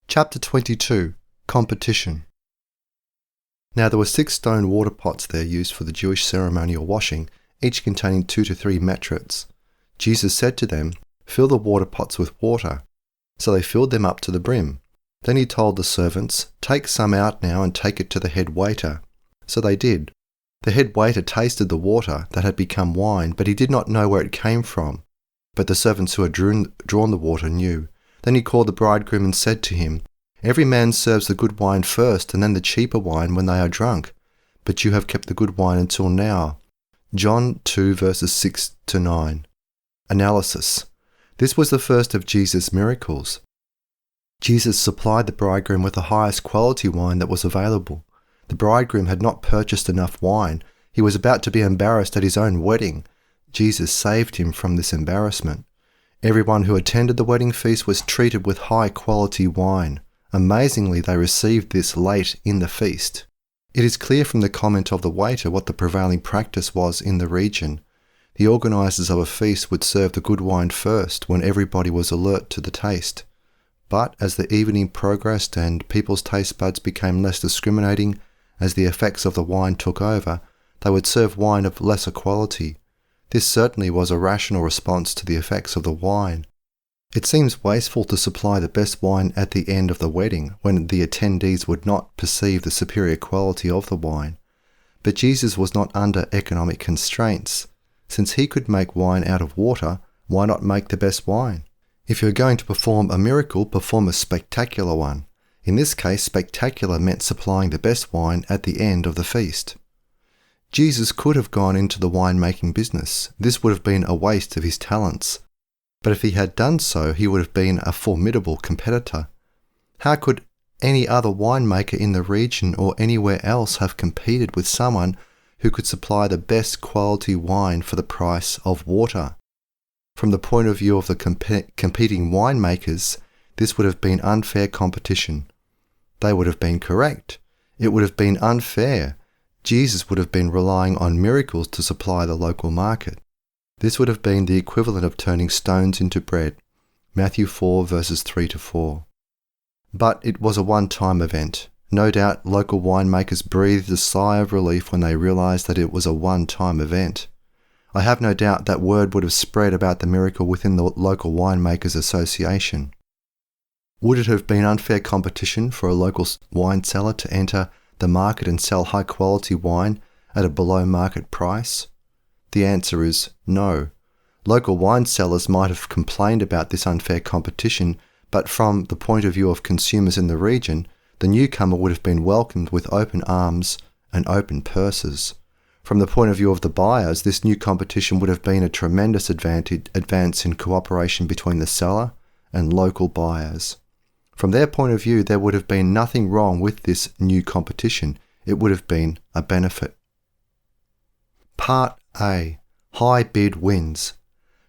Chapter 22. Competition. Now there were 6 stone water pots there used for the Jewish ceremonial washing, each containing 2 to 3 metrics. Jesus said to them, "Fill the water pots with water." So they filled them up to the brim. Then he told the servants, "Take some out now and take it to the head waiter." So they did. The head waiter tasted the water that had become wine, but he did not know where it came from. But the servants who had drawn the water knew. Then he called the bridegroom and said to him, "Every man serves the good wine first and then the cheaper wine when they are drunk. But you have kept the good wine until now." John 2 verses 6 to 9. Analysis. This was the first of Jesus' miracles. Jesus supplied the bridegroom with the highest quality wine that was available. The bridegroom had not purchased enough wine. He was about to be embarrassed at his own wedding. Jesus saved him from this embarrassment. Everyone who attended the wedding feast was treated with high-quality wine. Amazingly, they received this late in the feast. It is clear from the comment of the waiter what the prevailing practice was in the region. The organisers of a feast would serve the good wine first when everybody was alert to the taste. But as the evening progressed and people's taste buds became less discriminating, as the effects of the wine took over, they would serve wine of lesser quality. This certainly was a rational response to the effects of the wine. It seems wasteful to supply the best wine at the end of the wedding when the attendees would not perceive the superior quality of the wine. But Jesus was not under economic constraints. Since he could make wine out of water, why not make the best wine? If you're going to perform a miracle, perform a spectacular one. In this case, spectacular meant supplying the best wine at the end of the feast. Jesus could have gone into the winemaking business. This would have been a waste of his talents. But if he had done so, he would have been a formidable competitor. How could any other winemaker in the region or anywhere else have competed with someone who could supply the best quality wine for the price of water? From the point of view of the competing winemakers, this would have been unfair competition. They would have been correct. It would have been unfair. Jesus would have been relying on miracles to supply the local market. This would have been the equivalent of turning stones into bread. Matthew 4 verses 3 to 4. But it was a one-time event. No doubt local winemakers breathed a sigh of relief when they realized that it was a one-time event. I have no doubt that word would have spread about the miracle within the local winemakers association. Would it have been unfair competition for a local wine seller to enter the market and sell high-quality wine at a below-market price? The answer is no. Local wine sellers might have complained about this unfair competition, but from the point of view of consumers in the region, the newcomer would have been welcomed with open arms and open purses. From the point of view of the buyers, this new competition would have been a tremendous advance in cooperation between the seller and local buyers. From their point of view, there would have been nothing wrong with this new competition. It would have been a benefit. Part A. High bid wins.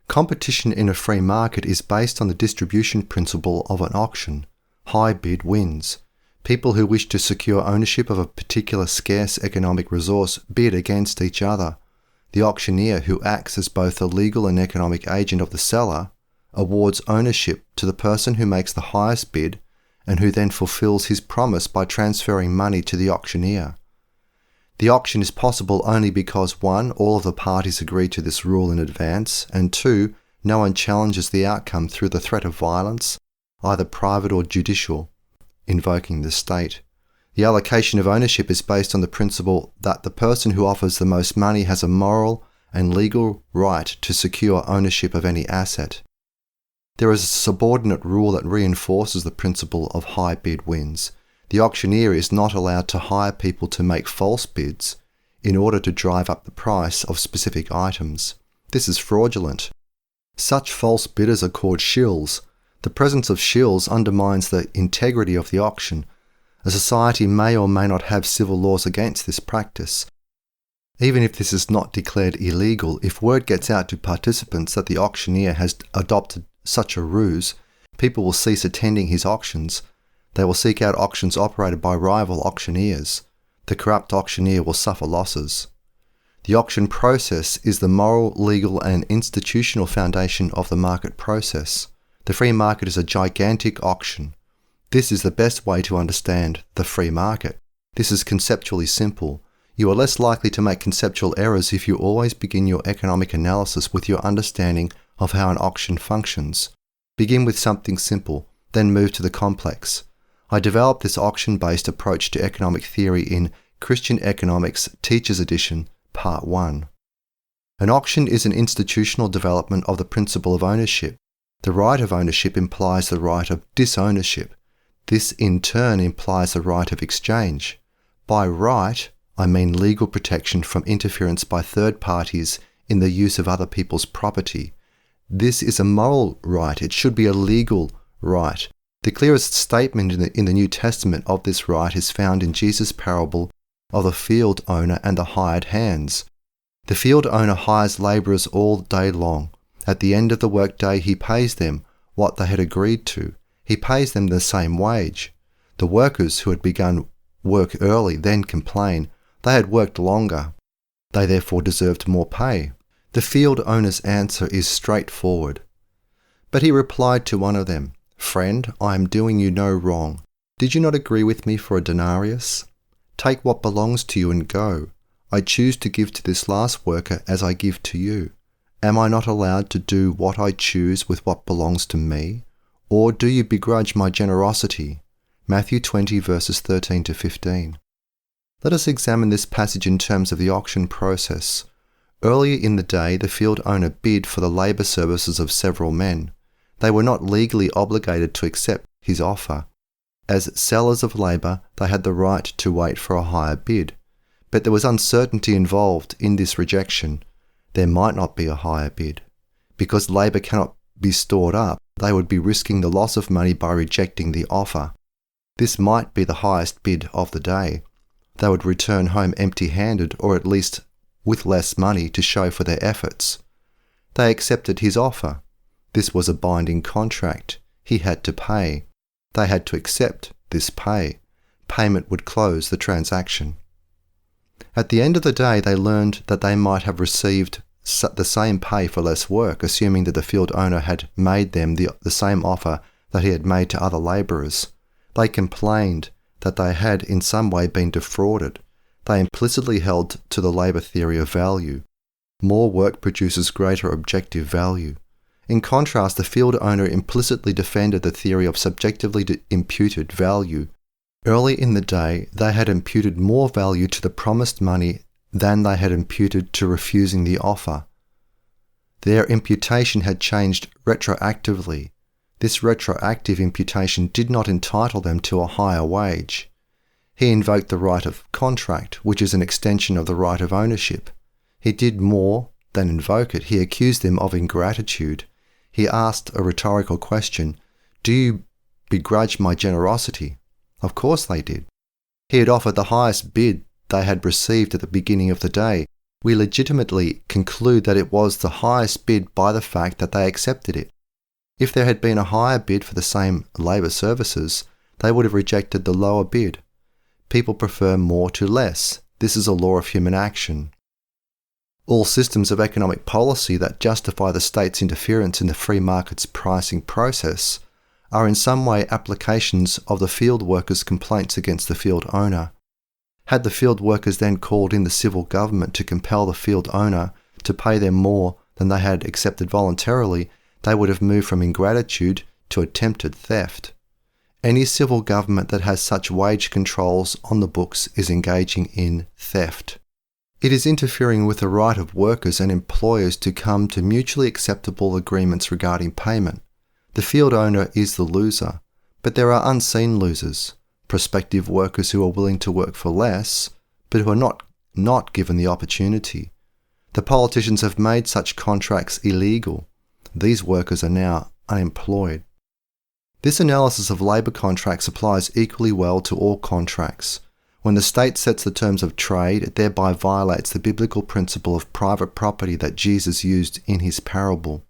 Competition in a free market is based on the distribution principle of an auction. High bid wins. People who wish to secure ownership of a particular scarce economic resource bid against each other. The auctioneer, who acts as both the legal and economic agent of the seller, awards ownership to the person who makes the highest bid and who then fulfills his promise by transferring money to the auctioneer. The auction is possible only because 1. All of the parties agree to this rule in advance, and 2. No one challenges the outcome through the threat of violence, either private or judicial, invoking the state. The allocation of ownership is based on the principle that the person who offers the most money has a moral and legal right to secure ownership of any asset. There is a subordinate rule that reinforces the principle of high bid wins. The auctioneer is not allowed to hire people to make false bids in order to drive up the price of specific items. This is fraudulent. Such false bidders are called shills. The presence of shills undermines the integrity of the auction. A society may or may not have civil laws against this practice. Even if this is not declared illegal, if word gets out to participants that the auctioneer has adopted such a ruse, people will cease attending his auctions. They will seek out auctions operated by rival auctioneers. The corrupt auctioneer will suffer losses. The auction process is the moral, legal, and institutional foundation of the market process. The free market is a gigantic auction. This is the best way to understand the free market. This is conceptually simple. You are less likely to make conceptual errors if you always begin your economic analysis with your understanding of how an auction functions. Begin with something simple, then move to the complex. I developed this auction-based approach to economic theory in Christian Economics Teacher's Edition, Part 1. An auction is an institutional development of the principle of ownership. The right of ownership implies the right of disownership. This in turn implies the right of exchange. By right, I mean legal protection from interference by third parties in the use of other people's property. This is a moral right. It should be a legal right. The clearest statement in the New Testament of this right is found in Jesus' parable of the field owner and the hired hands. The field owner hires labourers all day long. At the end of the workday, he pays them what they had agreed to. He pays them the same wage. The workers who had begun work early then complain. They had worked longer. They therefore deserved more pay. The field owner's answer is straightforward. But he replied to one of them, "Friend, I am doing you no wrong. Did you not agree with me for a denarius? Take what belongs to you and go. I choose to give to this last worker as I give to you. Am I not allowed to do what I choose with what belongs to me? Or do you begrudge my generosity?" Matthew 20 verses 13 to 15. Let us examine this passage in terms of the auction process. Earlier in the day, the field owner bid for the labour services of several men. They were not legally obligated to accept his offer. As sellers of labour, they had the right to wait for a higher bid. But there was uncertainty involved in this rejection. There might not be a higher bid. Because labour cannot be stored up, they would be risking the loss of money by rejecting the offer. This might be the highest bid of the day. They would return home empty-handed, or at least with less money to show for their efforts. They accepted his offer. This was a binding contract. He had to pay. They had to accept this pay. Payment would close the transaction. At the end of the day, they learned that they might have received the same pay for less work, assuming that the field owner had made them the same offer that he had made to other labourers. They complained that they had in some way been defrauded. They implicitly held to the labour theory of value. More work produces greater objective value. In contrast, the field owner implicitly defended the theory of subjectively imputed value. Early in the day, they had imputed more value to the promised money than they had imputed to refusing the offer. Their imputation had changed retroactively. This retroactive imputation did not entitle them to a higher wage. He invoked the right of contract, which is an extension of the right of ownership. He did more than invoke it. He accused them of ingratitude. He asked a rhetorical question, "Do you begrudge my generosity?" Of course they did. He had offered the highest bid they had received at the beginning of the day. We legitimately conclude that it was the highest bid by the fact that they accepted it. If there had been a higher bid for the same labour services, they would have rejected the lower bid. People prefer more to less. This is a law of human action. All systems of economic policy that justify the state's interference in the free market's pricing process are in some way applications of the field workers' complaints against the field owner. Had the field workers then called in the civil government to compel the field owner to pay them more than they had accepted voluntarily, they would have moved from ingratitude to attempted theft. Any civil government that has such wage controls on the books is engaging in theft. It is interfering with the right of workers and employers to come to mutually acceptable agreements regarding payment. The field owner is the loser, but there are unseen losers, prospective workers who are willing to work for less, but who are not given the opportunity. The politicians have made such contracts illegal. These workers are now unemployed. This analysis of labour contracts applies equally well to all contracts. When the state sets the terms of trade, it thereby violates the biblical principle of private property that Jesus used in his parable.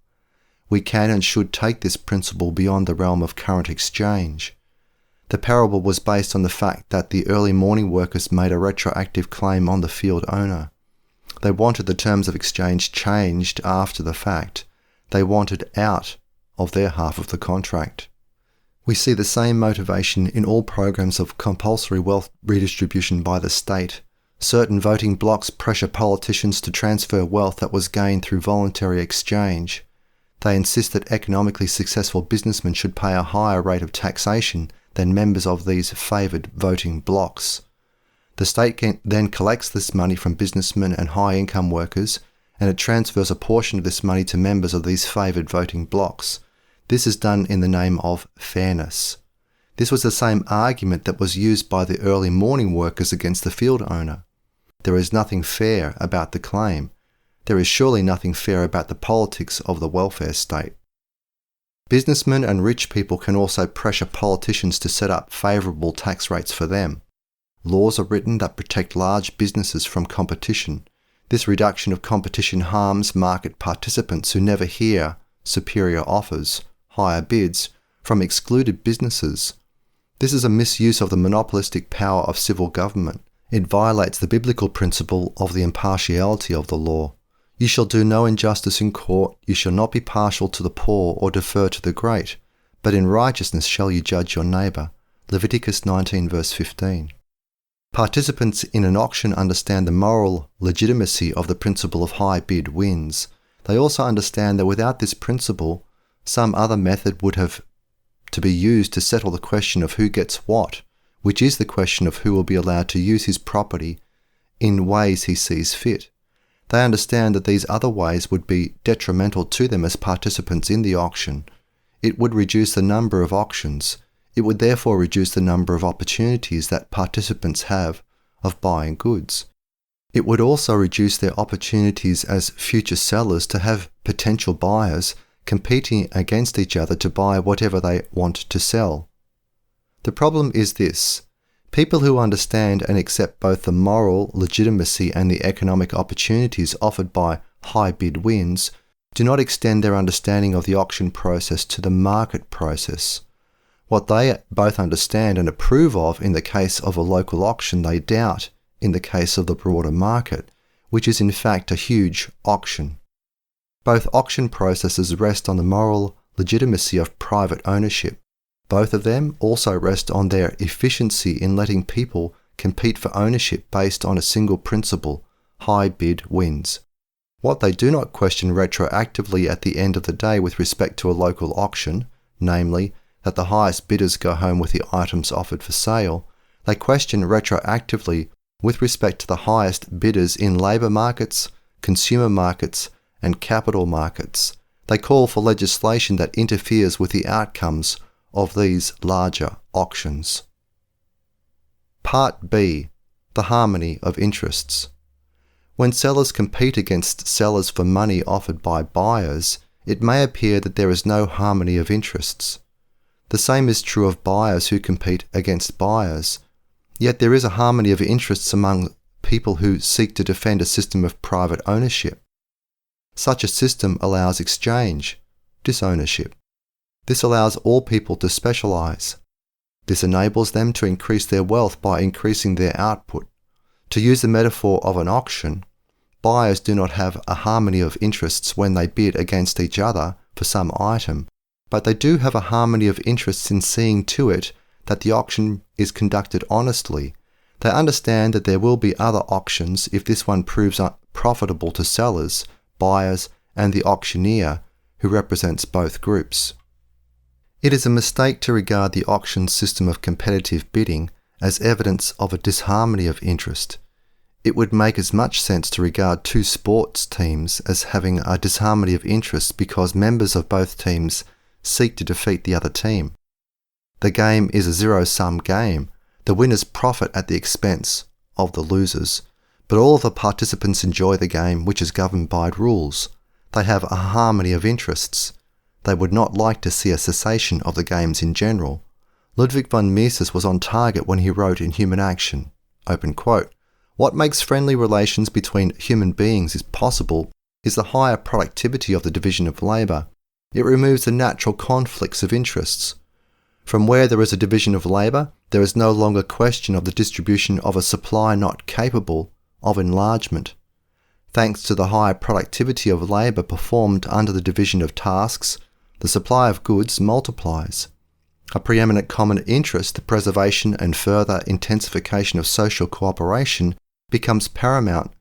We can and should take this principle beyond the realm of current exchange. The parable was based on the fact that the early morning workers made a retroactive claim on the field owner. They wanted the terms of exchange changed after the fact. They wanted out of their half of the contract. We see the same motivation in all programs of compulsory wealth redistribution by the state. Certain voting blocs pressure politicians to transfer wealth that was gained through voluntary exchange. They insist that economically successful businessmen should pay a higher rate of taxation than members of these favoured voting blocs. The state then collects this money from businessmen and high-income workers, and it transfers a portion of this money to members of these favoured voting blocs. This is done in the name of fairness. This was the same argument that was used by the early morning workers against the field owner. There is nothing fair about the claim. There is surely nothing fair about the politics of the welfare state. Businessmen and rich people can also pressure politicians to set up favourable tax rates for them. Laws are written that protect large businesses from competition. This reduction of competition harms market participants who never hear superior offers, higher bids, from excluded businesses. This is a misuse of the monopolistic power of civil government. It violates the biblical principle of the impartiality of the law. You shall do no injustice in court, you shall not be partial to the poor or defer to the great, but in righteousness shall you judge your neighbour. Leviticus 19 verse 15. Participants in an auction understand the moral legitimacy of the principle of high bid wins. They also understand that without this principle, some other method would have to be used to settle the question of who gets what, which is the question of who will be allowed to use his property in ways he sees fit. They understand that these other ways would be detrimental to them as participants in the auction. It would reduce the number of auctions. It would therefore reduce the number of opportunities that participants have of buying goods. It would also reduce their opportunities as future sellers to have potential buyers competing against each other to buy whatever they want to sell. The problem is this: people who understand and accept both the moral legitimacy and the economic opportunities offered by high bid wins do not extend their understanding of the auction process to the market process. What they both understand and approve of in the case of a local auction, they doubt in the case of the broader market, which is in fact a huge auction. Both auction processes rest on the moral legitimacy of private ownership. Both of them also rest on their efficiency in letting people compete for ownership based on a single principle: high bid wins. What they do not question retroactively at the end of the day with respect to a local auction, namely, that the highest bidders go home with the items offered for sale, they question retroactively with respect to the highest bidders in labour markets, consumer markets, and capital markets. They call for legislation that interferes with the outcomes of these larger auctions. Part B. The harmony of interests. When sellers compete against sellers for money offered by buyers, it may appear that there is no harmony of interests. The same is true of buyers who compete against buyers. Yet there is a harmony of interests among people who seek to defend a system of private ownership. Such a system allows exchange, disownership. This allows all people to specialize. This enables them to increase their wealth by increasing their output. To use the metaphor of an auction, buyers do not have a harmony of interests when they bid against each other for some item, but they do have a harmony of interests in seeing to it that the auction is conducted honestly. They understand that there will be other auctions if this one proves profitable to sellers, buyers, and the auctioneer, who represents both groups. It is a mistake to regard the auction system of competitive bidding as evidence of a disharmony of interest. It would make as much sense to regard two sports teams as having a disharmony of interest because members of both teams seek to defeat the other team. The game is a zero-sum game. The winners profit at the expense of the losers, but all of the participants enjoy the game, which is governed by rules. They have a harmony of interests. They would not like to see a cessation of the games in general. Ludwig von Mises was on target when he wrote in Human Action, open quote, "What makes friendly relations between human beings is possible is the higher productivity of the division of labour. It removes the natural conflicts of interests. From where there is a division of labour, there is no longer question of the distribution of a supply not capable of enlargement. Thanks to the higher productivity of labour performed under the division of tasks, the supply of goods multiplies. A preeminent common interest, the preservation and further intensification of social cooperation, becomes paramount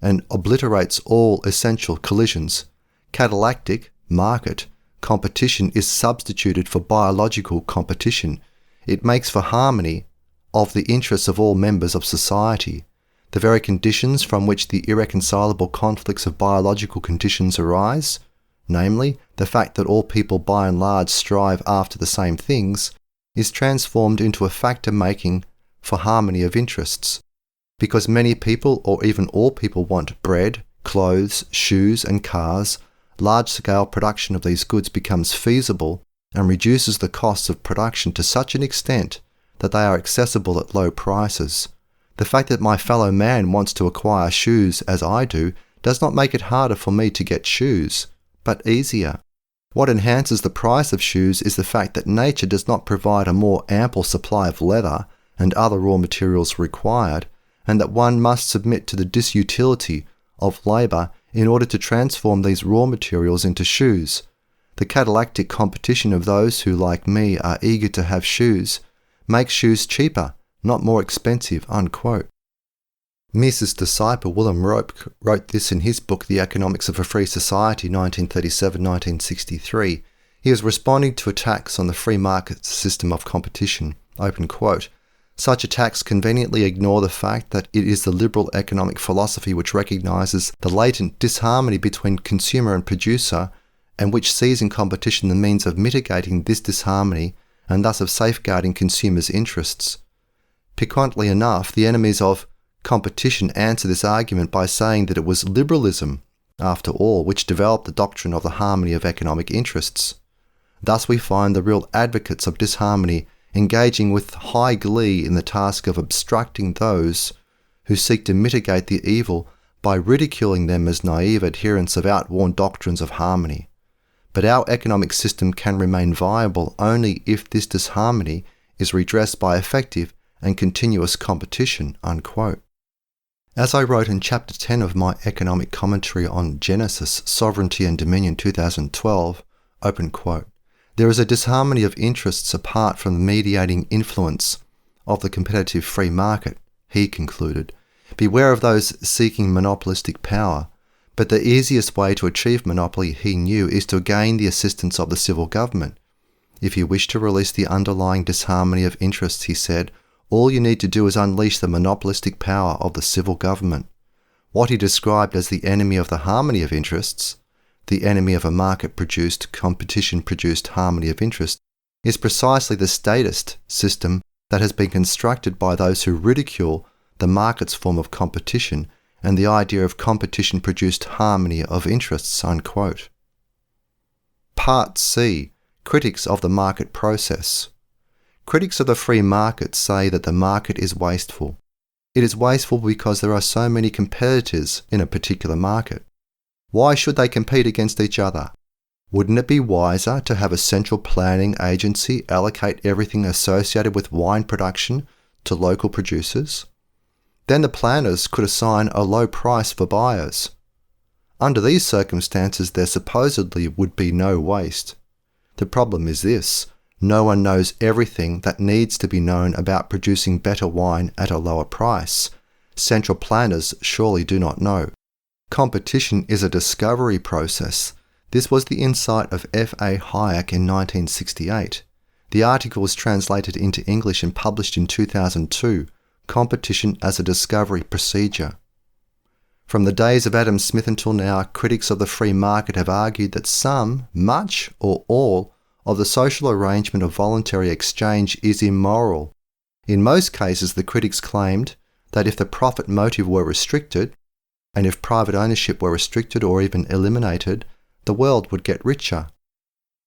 and obliterates all essential collisions. Catalactic, market, competition is substituted for biological competition. It makes for harmony of the interests of all members of society. The very conditions from which the irreconcilable conflicts of biological conditions arise, namely, the fact that all people by and large strive after the same things, is transformed into a factor making for harmony of interests. Because many people, or even all people, want bread, clothes, shoes, and cars, large-scale production of these goods becomes feasible and reduces the costs of production to such an extent that they are accessible at low prices. The fact that my fellow man wants to acquire shoes as I do does not make it harder for me to get shoes, but easier. What enhances the price of shoes is the fact that nature does not provide a more ample supply of leather and other raw materials required, and that one must submit to the disutility of labour in order to transform these raw materials into shoes. The catalactic competition of those who, like me, are eager to have shoes, makes shoes cheaper, not more expensive, unquote. Mises' disciple William Rope wrote this in his book The Economics of a Free Society, 1937-1963. He was responding to attacks on the free market system of competition, open quote. Such attacks conveniently ignore the fact that it is the liberal economic philosophy which recognizes the latent disharmony between consumer and producer, and which sees in competition the means of mitigating this disharmony and thus of safeguarding consumers' interests. Piquantly enough, the enemies of competition answer this argument by saying that it was liberalism, after all, which developed the doctrine of the harmony of economic interests. Thus we find the real advocates of disharmony engaging with high glee in the task of obstructing those who seek to mitigate the evil by ridiculing them as naive adherents of outworn doctrines of harmony. But our economic system can remain viable only if this disharmony is redressed by effective and continuous competition, unquote. As I wrote in Chapter 10 of my economic commentary on Genesis, Sovereignty and Dominion 2012, open quote, there is a disharmony of interests apart from the mediating influence of the competitive free market, he concluded. Beware of those seeking monopolistic power, but the easiest way to achieve monopoly, he knew, is to gain the assistance of the civil government. If you wish to release the underlying disharmony of interests, he said, all you need to do is unleash the monopolistic power of the civil government. What he described as the enemy of the harmony of interests, the enemy of a market-produced, competition-produced harmony of interest, is precisely the statist system that has been constructed by those who ridicule the market's form of competition and the idea of competition-produced harmony of interests, unquote. Part C. Critics of the market process. Critics of the free market say that the market is wasteful. It is wasteful because there are so many competitors in a particular market. Why should they compete against each other? Wouldn't it be wiser to have a central planning agency allocate everything associated with wine production to local producers? Then the planners could assign a low price for buyers. Under these circumstances, there supposedly would be no waste. The problem is this: no one knows everything that needs to be known about producing better wine at a lower price. Central planners surely do not know. Competition is a discovery process. This was the insight of F.A. Hayek in 1968. The article was translated into English and published in 2002, Competition as a Discovery Procedure. From the days of Adam Smith until now, critics of the free market have argued that some, much, or all of the social arrangement of voluntary exchange is immoral. In most cases, the critics claimed that if the profit motive were restricted, and if private ownership were restricted or even eliminated, the world would get richer.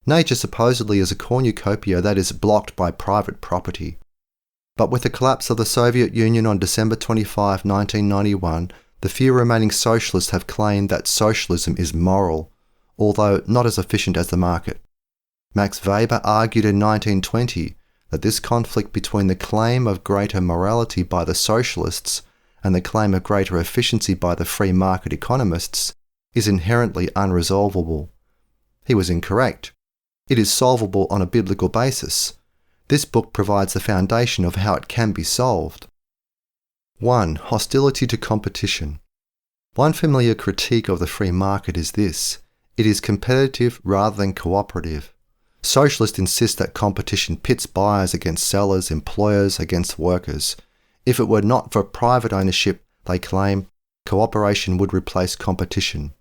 Nature supposedly is a cornucopia that is blocked by private property. But with the collapse of the Soviet Union on December 25, 1991, the few remaining socialists have claimed that socialism is moral, although not as efficient as the market. Max Weber argued in 1920 that this conflict between the claim of greater morality by the socialists and the claim of greater efficiency by the free market economists is inherently unresolvable. He was incorrect. It is solvable on a biblical basis. This book provides the foundation of how it can be solved. 1. Hostility to competition. One familiar critique of the free market is this: it is competitive rather than cooperative. Socialists insist that competition pits buyers against sellers, employers against workers. If it were not for private ownership, they claim, cooperation would replace competition.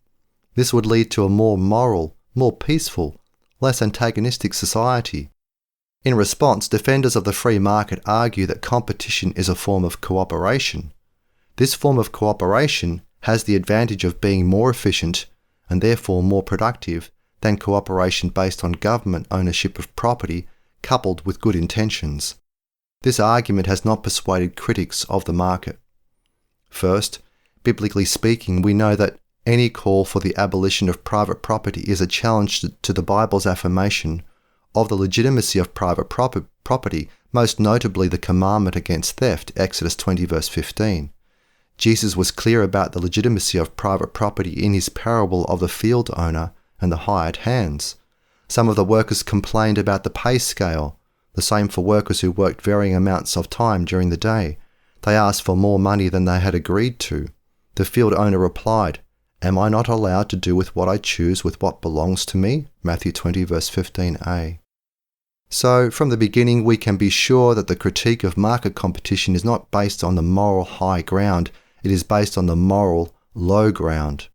This would lead to a more moral, more peaceful, less antagonistic society. In response, defenders of the free market argue that competition is a form of cooperation. This form of cooperation has the advantage of being more efficient and therefore more productive than cooperation based on government ownership of property coupled with good intentions. This argument has not persuaded critics of the market. First, biblically speaking, we know that any call for the abolition of private property is a challenge to the Bible's affirmation of the legitimacy of private property, most notably the commandment against theft, Exodus 20 verse 15. Jesus was clear about the legitimacy of private property in his parable of the field owner and the hired hands. Some of the workers complained about the pay scale, the same for workers who worked varying amounts of time during the day. They asked for more money than they had agreed to. The field owner replied, "Am I not allowed to do with what I choose with what belongs to me?" Matthew 20 verse 15a. So, from the beginning, we can be sure that the critique of market competition is not based on the moral high ground, it is based on the moral low ground.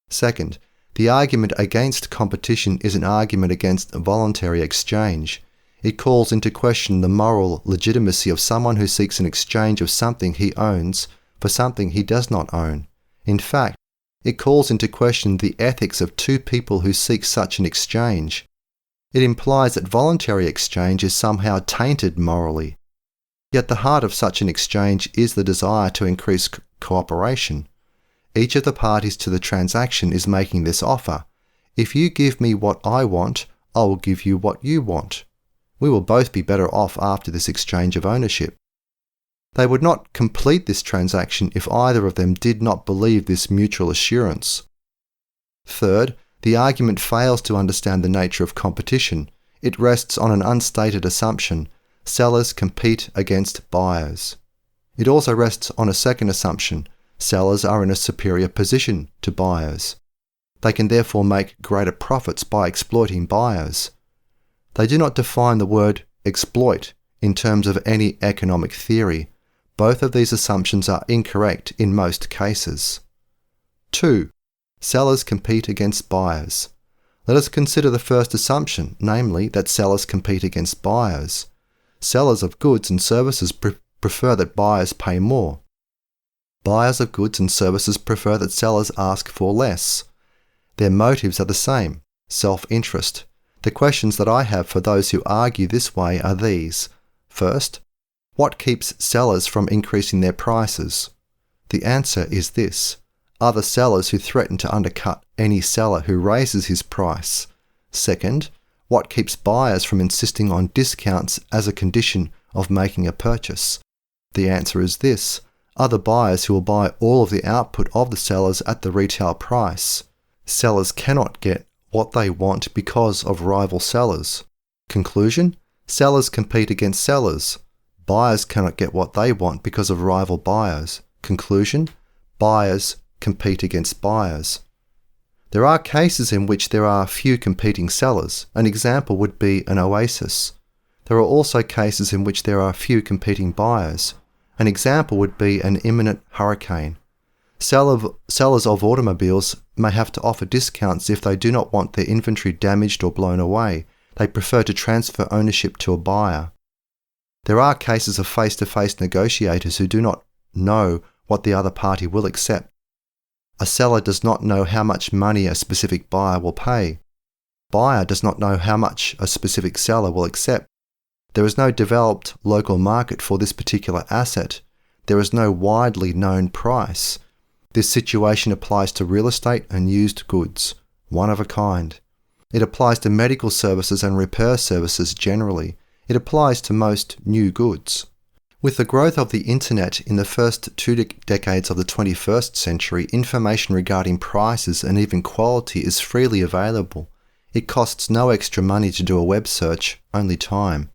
Second, the argument against competition is an argument against voluntary exchange. It calls into question the moral legitimacy of someone who seeks an exchange of something he owns for something he does not own. In fact, it calls into question the ethics of two people who seek such an exchange. It implies that voluntary exchange is somehow tainted morally. Yet the heart of such an exchange is the desire to increase cooperation. Each of the parties to the transaction is making this offer. If you give me what I want, I will give you what you want. We will both be better off after this exchange of ownership. They would not complete this transaction if either of them did not believe this mutual assurance. Third, the argument fails to understand the nature of competition. It rests on an unstated assumption: sellers compete against buyers. It also rests on a second assumption: sellers are in a superior position to buyers. They can therefore make greater profits by exploiting buyers. They do not define the word exploit in terms of any economic theory. Both of these assumptions are incorrect in most cases. 2. Sellers compete against buyers. Let us consider the first assumption, namely that sellers compete against buyers. Sellers of goods and services prefer that buyers pay more. Buyers of goods and services prefer that sellers ask for less. Their motives are the same: self-interest. The questions that I have for those who argue this way are these. First, what keeps sellers from increasing their prices? The answer is this: are the sellers who threaten to undercut any seller who raises his price. Second, what keeps buyers from insisting on discounts as a condition of making a purchase? The answer is this: are the buyers who will buy all of the output of the sellers at the retail price. Sellers cannot get what they want because of rival sellers. Conclusion: sellers compete against sellers. Buyers cannot get what they want because of rival buyers. Conclusion: buyers compete against buyers. There are cases in which there are few competing sellers. An example would be an oasis. There are also cases in which there are few competing buyers. An example would be an imminent hurricane. Sellers of automobiles may have to offer discounts if they do not want their inventory damaged or blown away. They prefer to transfer ownership to a buyer. There are cases of face-to-face negotiators who do not know what the other party will accept. A seller does not know how much money a specific buyer will pay. Buyer does not know how much a specific seller will accept. There is no developed local market for this particular asset. There is no widely known price. This situation applies to real estate and used goods, one of a kind. It applies to medical services and repair services generally. It applies to most new goods. With the growth of the internet in the first 2 decades of the 21st century, information regarding prices and even quality is freely available. It costs no extra money to do a web search, only time.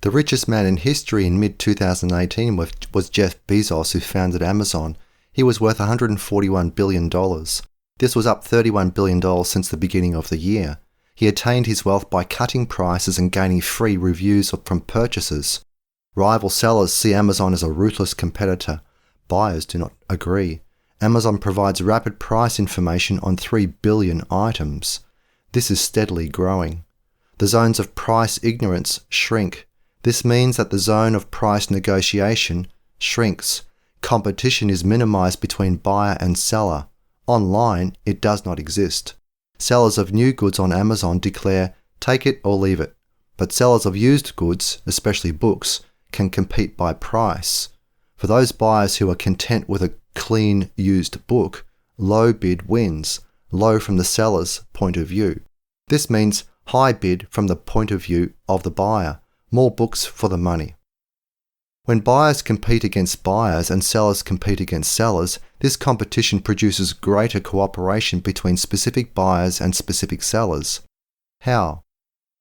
The richest man in history in mid-2018 was Jeff Bezos, who founded Amazon. He was worth $141 billion. This was up $31 billion since the beginning of the year. He attained his wealth by cutting prices and gaining free reviews from purchasers. Rival sellers see Amazon as a ruthless competitor. Buyers do not agree. Amazon provides rapid price information on 3 billion items. This is steadily growing. The zones of price ignorance shrink. This means that the zone of price negotiation shrinks. Competition is minimized between buyer and seller. Online, it does not exist. Sellers of new goods on Amazon declare, take it or leave it. But sellers of used goods, especially books, can compete by price. For those buyers who are content with a clean, used book, low bid wins, low from the seller's point of view. This means high bid from the point of view of the buyer, more books for the money. When buyers compete against buyers and sellers compete against sellers, this competition produces greater cooperation between specific buyers and specific sellers. How?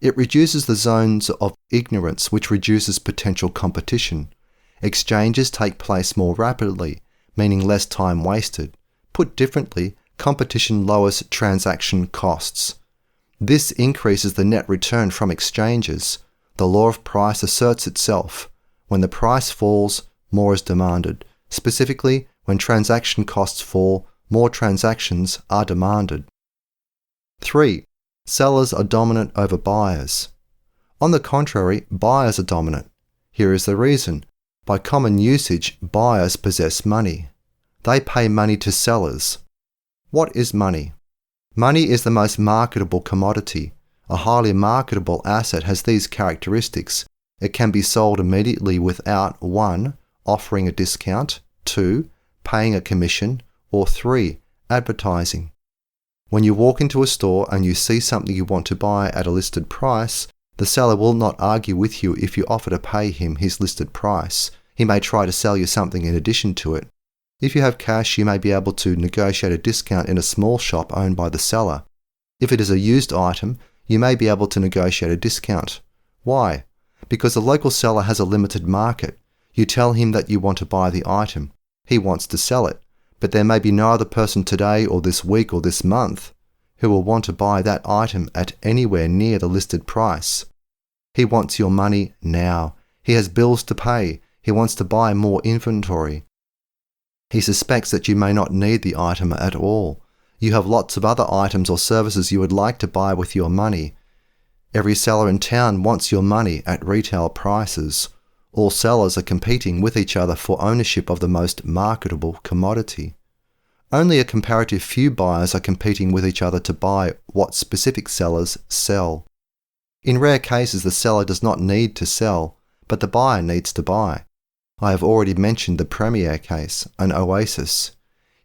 It reduces the zones of ignorance, which reduces potential competition. Exchanges take place more rapidly, meaning less time wasted. Put differently, competition lowers transaction costs. This increases the net return from exchanges. The law of price asserts itself. When the price falls, more is demanded. Specifically, when transaction costs fall, more transactions are demanded. 3. Sellers are dominant over buyers. On the contrary, buyers are dominant. Here is the reason. By common usage, buyers possess money. They pay money to sellers. What is money? Money is the most marketable commodity. A highly marketable asset has these characteristics. It can be sold immediately without 1. Offering a discount, 2. Paying a commission, or 3. Advertising. When you walk into a store and you see something you want to buy at a listed price, the seller will not argue with you if you offer to pay him his listed price. He may try to sell you something in addition to it. If you have cash, you may be able to negotiate a discount in a small shop owned by the seller. If it is a used item, you may be able to negotiate a discount. Why? Because the local seller has a limited market. You tell him that you want to buy the item. He wants to sell it. But there may be no other person today or this week or this month who will want to buy that item at anywhere near the listed price. He wants your money now. He has bills to pay. He wants to buy more inventory. He suspects that you may not need the item at all. You have lots of other items or services you would like to buy with your money. Every seller in town wants your money at retail prices. All sellers are competing with each other for ownership of the most marketable commodity. Only a comparative few buyers are competing with each other to buy what specific sellers sell. In rare cases, the seller does not need to sell, but the buyer needs to buy. I have already mentioned the premier case, an oasis.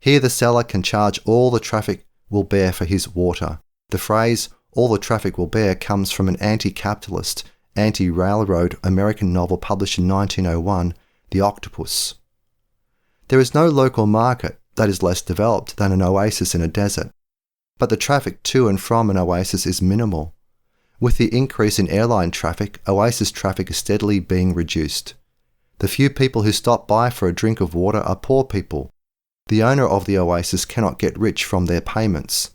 Here the seller can charge all the traffic will bear for his water. The phrase, all the traffic will bear, comes from an anti-capitalist, anti-railroad American novel published in 1901, The Octopus. There is no local market that is less developed than an oasis in a desert, but the traffic to and from an oasis is minimal. With the increase in airline traffic, oasis traffic is steadily being reduced. The few people who stop by for a drink of water are poor people. The owner of the oasis cannot get rich from their payments.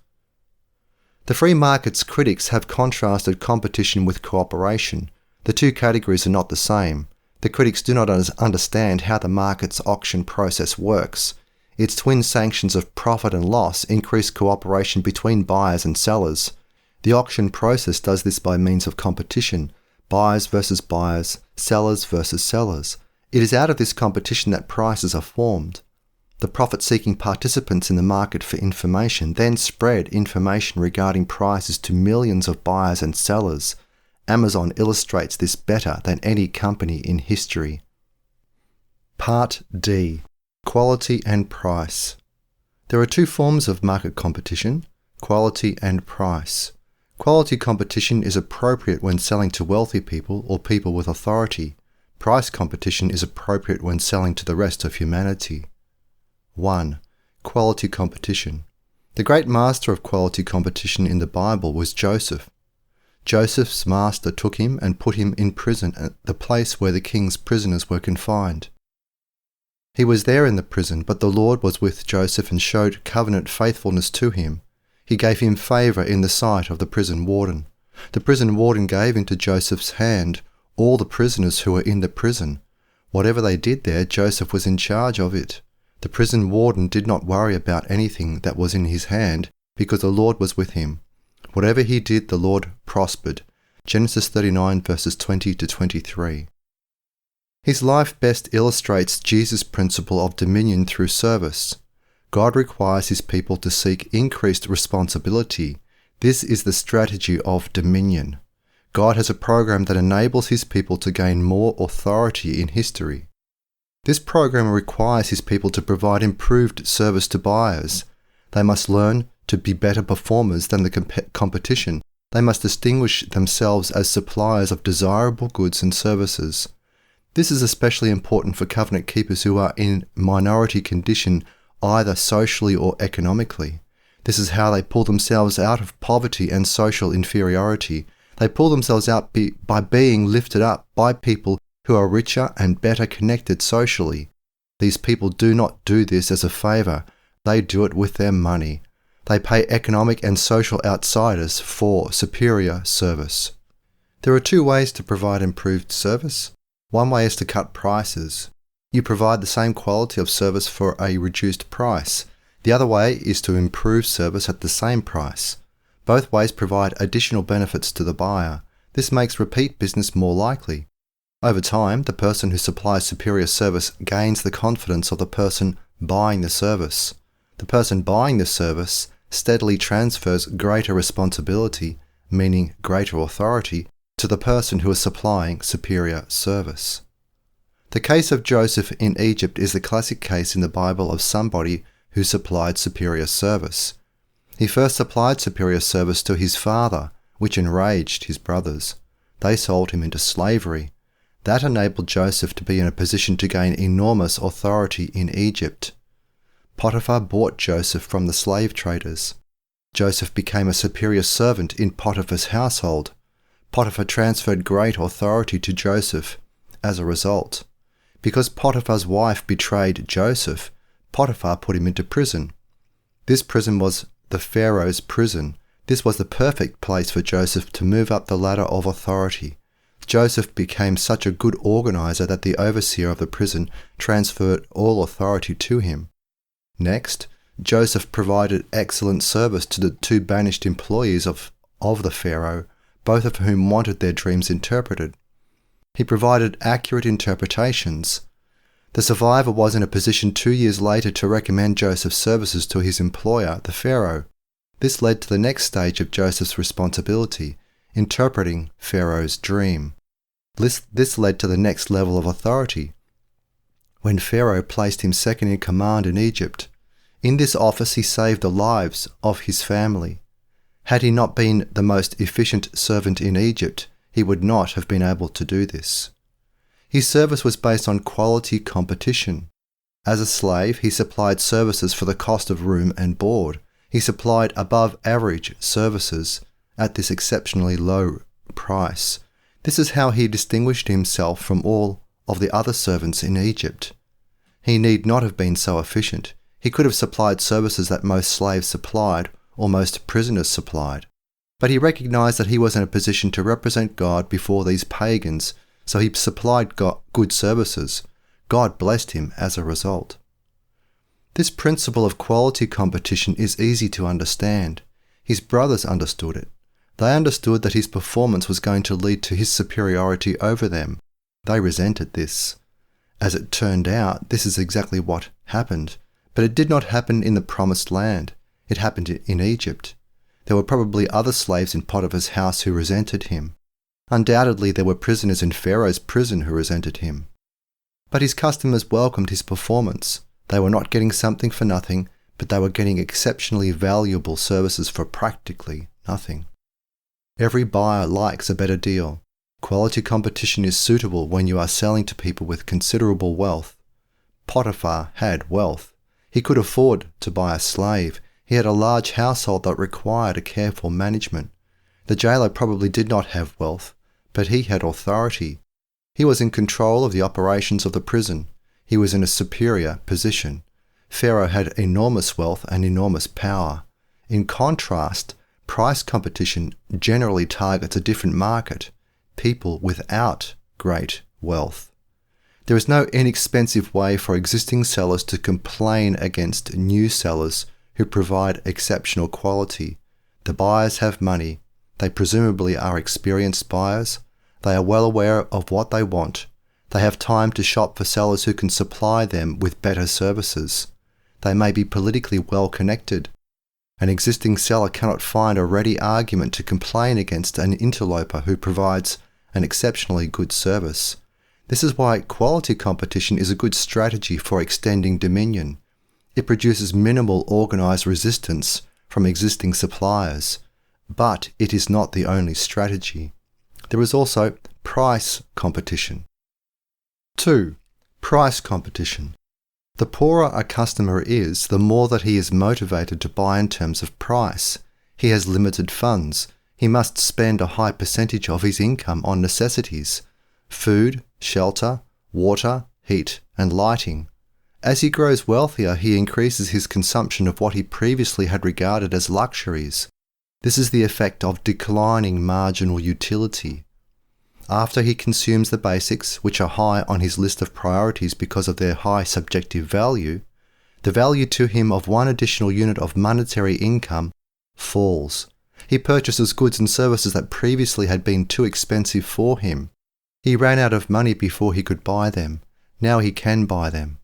The free market's critics have contrasted competition with cooperation. The two categories are not the same. The critics do not understand how the market's auction process works. Its twin sanctions of profit and loss increase cooperation between buyers and sellers. The auction process does this by means of competition, buyers versus buyers, sellers versus sellers. It is out of this competition that prices are formed. The profit-seeking participants in the market for information then spread information regarding prices to millions of buyers and sellers. Amazon illustrates this better than any company in history. Part D. Quality and price. There are two forms of market competition, quality and price. Quality competition is appropriate when selling to wealthy people or people with authority. Price competition is appropriate when selling to the rest of humanity. 1. Quality competition. The great master of quality competition in the Bible was Joseph. Joseph's master took him and put him in prison at the place where the king's prisoners were confined. He was there in the prison, but the Lord was with Joseph and showed covenant faithfulness to him. He gave him favour in the sight of the prison warden. The prison warden gave into Joseph's hand all the prisoners who were in the prison. Whatever they did there, Joseph was in charge of it. The prison warden did not worry about anything that was in his hand, because the Lord was with him. Whatever he did, the Lord prospered. Genesis 39 verses 20 to 23. His life best illustrates Jesus' principle of dominion through service. God requires his people to seek increased responsibility. This is the strategy of dominion. God has a program that enables his people to gain more authority in history. This program requires his people to provide improved service to buyers. They must learn to be better performers than the competition. They must distinguish themselves as suppliers of desirable goods and services. This is especially important for covenant keepers who are in minority condition either socially or economically. This is how they pull themselves out of poverty and social inferiority. They pull themselves out by being lifted up by people who are richer and better connected socially. These people do not do this as a favour. They do it with their money. They pay economic and social outsiders for superior service. There are two ways to provide improved service. One way is to cut prices. You provide the same quality of service for a reduced price. The other way is to improve service at the same price. Both ways provide additional benefits to the buyer. This makes repeat business more likely. Over time, the person who supplies superior service gains the confidence of the person buying the service. The person buying the service steadily transfers greater responsibility, meaning greater authority, to the person who is supplying superior service. The case of Joseph in Egypt is the classic case in the Bible of somebody who supplied superior service. He first supplied superior service to his father, which enraged his brothers. They sold him into slavery. That enabled Joseph to be in a position to gain enormous authority in Egypt. Potiphar bought Joseph from the slave traders. Joseph became a superior servant in Potiphar's household. Potiphar transferred great authority to Joseph as a result. Because Potiphar's wife betrayed Joseph, Potiphar put him into prison. This prison was the Pharaoh's prison. This was the perfect place for Joseph to move up the ladder of authority. Joseph became such a good organizer that the overseer of the prison transferred all authority to him. Next, Joseph provided excellent service to the two banished employees of the Pharaoh, both of whom wanted their dreams interpreted. He provided accurate interpretations. The survivor was in a position 2 years later to recommend Joseph's services to his employer, the Pharaoh. This led to the next stage of Joseph's responsibility, interpreting Pharaoh's dream. This led to the next level of authority, when Pharaoh placed him second in command in Egypt. In this office he saved the lives of his family. Had he not been the most efficient servant in Egypt, he would not have been able to do this. His service was based on quality competition. As a slave, he supplied services for the cost of room and board. He supplied above average services at this exceptionally low price. This is how he distinguished himself from all of the other servants in Egypt. He need not have been so efficient. He could have supplied services that most slaves supplied, or most prisoners supplied. But he recognized that he was in a position to represent God before these pagans, so he supplied good services. God blessed him as a result. This principle of quality competition is easy to understand. His brothers understood it. They understood that his performance was going to lead to his superiority over them. They resented this. As it turned out, this is exactly what happened. But it did not happen in the Promised Land. It happened in Egypt. There were probably other slaves in Potiphar's house who resented him. Undoubtedly there were prisoners in Pharaoh's prison who resented him. But his customers welcomed his performance. They were not getting something for nothing, but they were getting exceptionally valuable services for practically nothing. Every buyer likes a better deal. Quality competition is suitable when you are selling to people with considerable wealth. Potiphar had wealth. He could afford to buy a slave. He had a large household that required a careful management. The jailer probably did not have wealth, but he had authority. He was in control of the operations of the prison. He was in a superior position. Pharaoh had enormous wealth and enormous power. In contrast, price competition generally targets a different market, people without great wealth. There is no inexpensive way for existing sellers to complain against new sellers who provide exceptional quality. The buyers have money. They presumably are experienced buyers. They are well aware of what they want. They have time to shop for sellers who can supply them with better services. They may be politically well connected. An existing seller cannot find a ready argument to complain against an interloper who provides an exceptionally good service. This is why quality competition is a good strategy for extending dominion. It produces minimal organized resistance from existing suppliers, but it is not the only strategy. There is also price competition. 2. Price competition. The poorer a customer is, the more that he is motivated to buy in terms of price. He has limited funds. He must spend a high percentage of his income on necessities: food, shelter, water, heat, and lighting. As he grows wealthier, he increases his consumption of what he previously had regarded as luxuries. This is the effect of declining marginal utility. After he consumes the basics, which are high on his list of priorities because of their high subjective value, the value to him of one additional unit of monetary income falls. He purchases goods and services that previously had been too expensive for him. He ran out of money before he could buy them. Now he can buy them.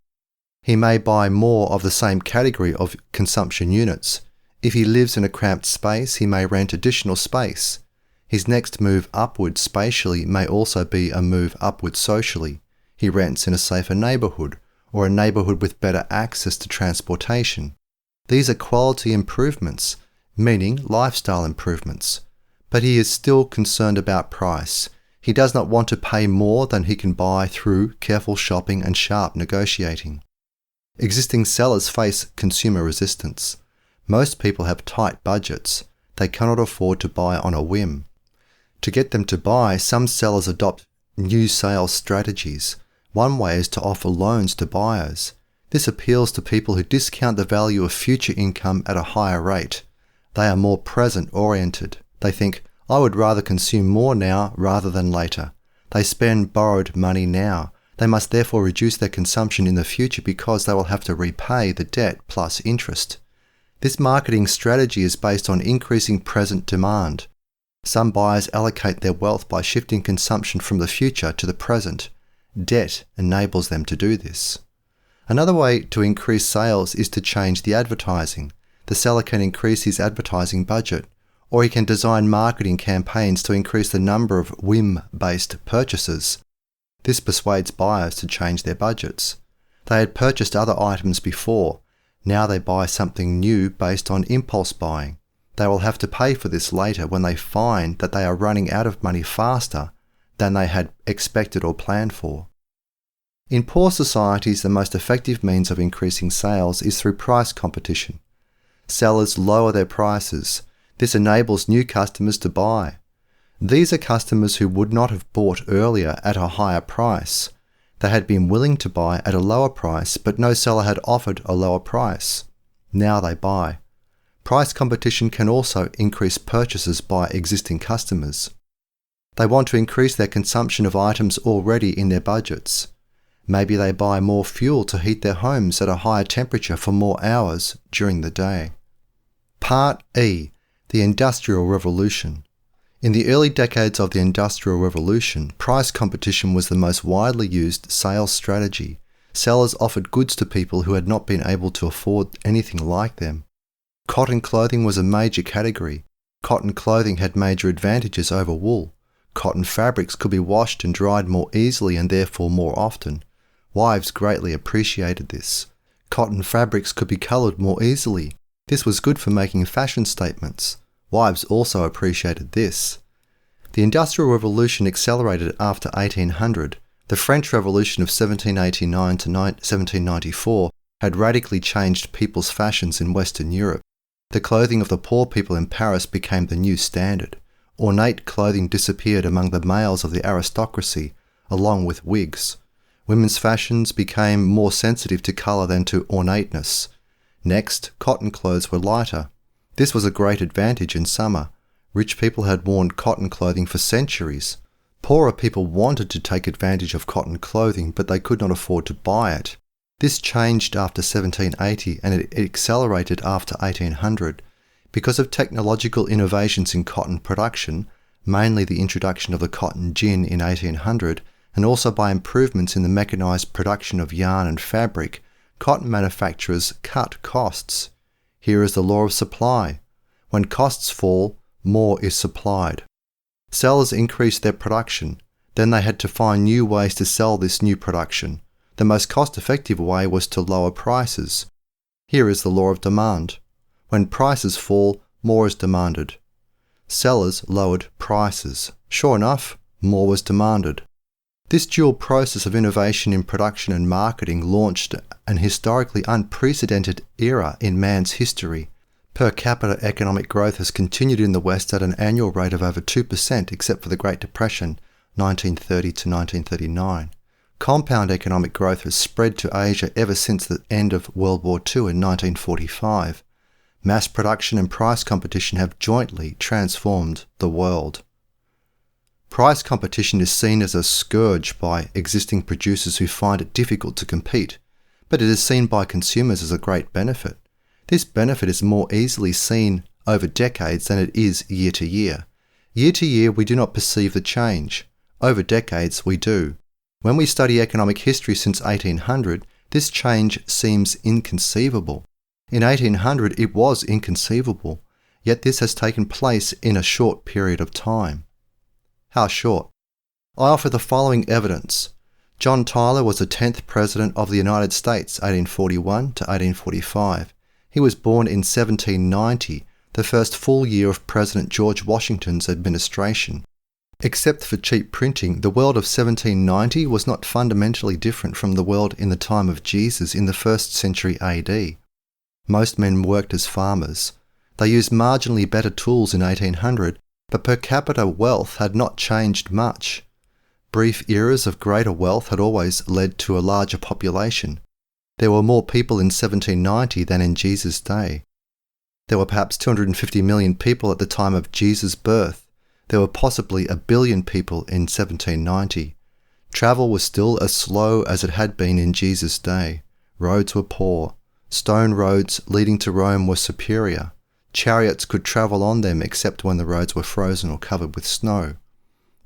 He may buy more of the same category of consumption units. If he lives in a cramped space, he may rent additional space. His next move upward spatially may also be a move upward socially. He rents in a safer neighbourhood, or a neighbourhood with better access to transportation. These are quality improvements, meaning lifestyle improvements. But he is still concerned about price. He does not want to pay more than he can buy through careful shopping and sharp negotiating. Existing sellers face consumer resistance. Most people have tight budgets. They cannot afford to buy on a whim. To get them to buy, some sellers adopt new sales strategies. One way is to offer loans to buyers. This appeals to people who discount the value of future income at a higher rate. They are more present-oriented. They think, I would rather consume more now rather than later. They spend borrowed money now. They must therefore reduce their consumption in the future because they will have to repay the debt plus interest. This marketing strategy is based on increasing present demand. Some buyers allocate their wealth by shifting consumption from the future to the present. Debt enables them to do this. Another way to increase sales is to change the advertising. The seller can increase his advertising budget, or he can design marketing campaigns to increase the number of whim-based purchases. This persuades buyers to change their budgets. They had purchased other items before. Now they buy something new based on impulse buying. They will have to pay for this later when they find that they are running out of money faster than they had expected or planned for. In poor societies, the most effective means of increasing sales is through price competition. Sellers lower their prices. This enables new customers to buy. These are customers who would not have bought earlier at a higher price. They had been willing to buy at a lower price, but no seller had offered a lower price. Now they buy. Price competition can also increase purchases by existing customers. They want to increase their consumption of items already in their budgets. Maybe they buy more fuel to heat their homes at a higher temperature for more hours during the day. Part E. The Industrial Revolution. In the early decades of the Industrial Revolution, price competition was the most widely used sales strategy. Sellers offered goods to people who had not been able to afford anything like them. Cotton clothing was a major category. Cotton clothing had major advantages over wool. Cotton fabrics could be washed and dried more easily and therefore more often. Wives greatly appreciated this. Cotton fabrics could be coloured more easily. This was good for making fashion statements. Wives also appreciated this. The Industrial Revolution accelerated after 1800. The French Revolution of 1789 to 1794 had radically changed people's fashions in Western Europe. The clothing of the poor people in Paris became the new standard. ornate clothing disappeared among the males of the aristocracy, along with wigs. Women's fashions became more sensitive to colour than to ornateness. Next, cotton clothes were lighter. This was a great advantage in summer. Rich people had worn cotton clothing for centuries. Poorer people wanted to take advantage of cotton clothing, but they could not afford to buy it. This changed after 1780 and it accelerated after 1800. Because of technological innovations in cotton production, mainly the introduction of the cotton gin in 1800, and also by improvements in the mechanised production of yarn and fabric, cotton manufacturers cut costs. Here is the law of supply. When costs fall, more is supplied. Sellers increased their production. Then they had to find new ways to sell this new production. The most cost-effective way was to lower prices. Here is the law of demand. When prices fall, more is demanded. Sellers lowered prices. Sure enough, more was demanded. This dual process of innovation in production and marketing launched an historically unprecedented era in man's history. Per capita economic growth has continued in the West at an annual rate of over 2% except for the Great Depression, 1930 to 1939. Compound economic growth has spread to Asia ever since the end of World War II in 1945. Mass production and price competition have jointly transformed the world. Price competition is seen as a scourge by existing producers who find it difficult to compete, but it is seen by consumers as a great benefit. This benefit is more easily seen over decades than it is year to year. Year to year, we do not perceive the change. Over decades, we do. When we study economic history since 1800, this change seems inconceivable. In 1800, it was inconceivable, yet this has taken place in a short period of time. How short? I offer the following evidence. John Tyler was the 10th President of the United States, 1841 to 1845. He was born in 1790, the first full year of President George Washington's administration. Except for cheap printing, the world of 1790 was not fundamentally different from the world in the time of Jesus in the 1st century AD. Most men worked as farmers. They used marginally better tools in 1800, but per capita wealth had not changed much. Brief eras of greater wealth had always led to a larger population. There were more people in 1790 than in Jesus' day. There were perhaps 250 million people at the time of Jesus' birth. There were possibly 1 billion people in 1790. Travel was still as slow as it had been in Jesus' day. Roads were poor. Stone roads leading to Rome were superior. Chariots could travel on them except when the roads were frozen or covered with snow.